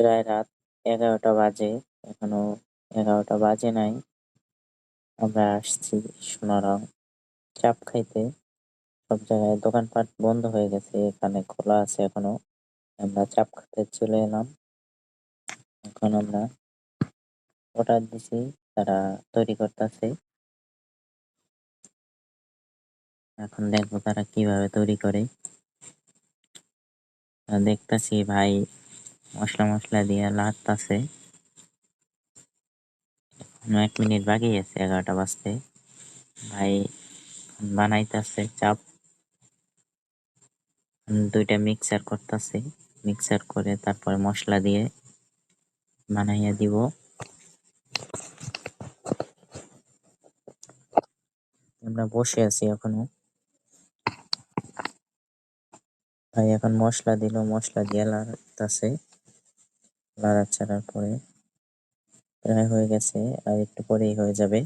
প্রায় রাত 11টা বাজে, এখনো 11টা বাজে নাই। আমরা আসছি সোনারং চাপ খাইতে। সব জায়গায় দোকানপাট বন্ধ হয়ে গেছে, এখানে খোলা আছে এখনো। আমরা চাপ খেতে চলে এলাম। এখন আমরা অর্ডার দিছি, তারা তৈরি করতেছে। এখন দেখবো তারা কিভাবে তৈরি করে। দেখতাছি ভাই মশলা মশলা দিয়ে লাড়তাছে। 1 মিনিট বাকি আছে 11টা বাজতে। ভাই বানাইতেছে চাপ, দুইটা মিক্সার করতেছে। মিক্সার করে তারপরে মশলা দিয়ে বানাইয়া দিব। আমরা বসে আছি এখনো। ভাই এখন মশলা দিল, মশলা দিয়ে লাড়তাছে। লাড়াচাড়ার পরে প্রায় হয়ে গেছে, আর একটু পরেই হয়ে যাবে।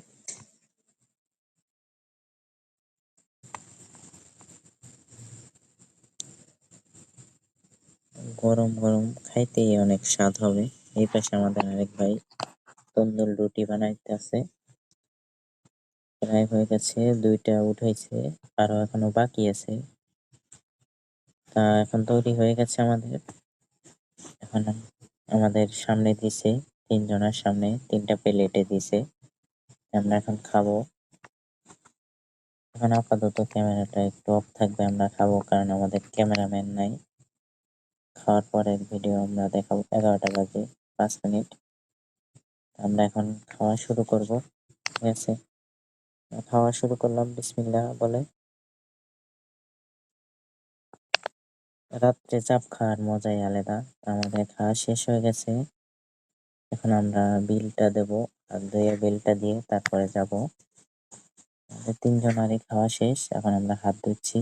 গরম গরম খাইতেই অনেক স্বাদ হবে। এই পাশে আমাদের আরেক ভাই তন্দুর রুটি বানাইতেছে। প্রায় হয়ে গেছে, 2টা উঠাইছে, আরো এখনো বাকি আছে। তা এখন তৈরি হয়ে গেছে আমাদের। এখন আমাদের সামনে দিছে, 3 জনের সামনে 3টা প্লেটে দিছে। আমরা এখন খাবো। এখন আপাতত ক্যামেরাটা একটু অফ থাকবে, আমরা খাবো কারণ আমাদের ক্যামেরাম্যান নাই। খাওয়ার পরের ভিডিও আমরা দেখাবো। 11টা বাজে 5 মিনিট। আমরা এখন খাওয়া শুরু করব। ঠিক আছে, খাওয়া শুরু করলাম বিসমিল্লাহ বলে। রাত্রে চাপ খাওয়ার মজাই আলাদা। আমাদের খাওয়া শেষ হয়ে গেছে। এখন আমরা বিলটা দেব, আর বিলটা দিয়ে তারপরে যাব। আমাদের 3জনেরই খাওয়া শেষ। এখন আমরা হাত ধুচ্ছি।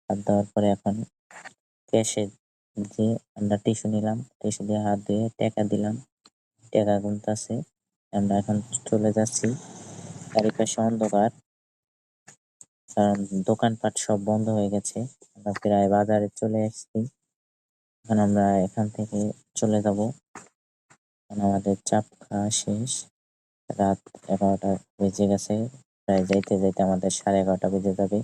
হাত ধোয়ার পরে এখন ক্যাশে দিয়ে আমরা টিস্যু নিলাম, টিস্যু দিয়ে হাত ধুয়ে টাকা দিলাম। টাকা গুনতাছে। আমরা এখন চলে যাচ্ছি। চারিপাশে অন্ধকার, কারণ দোকানপাট সব বন্ধ হয়ে গেছে। আমরা প্রায় বাজারে চলে এসেছি। এখন আমরা এখান থেকে চলে যাব। আমাদের চাপ খাওয়া শেষ। রাত 11টা বেজে গেছে। প্রায় যাইতে যাইতে আমাদের 11:30 বেজে যাবে।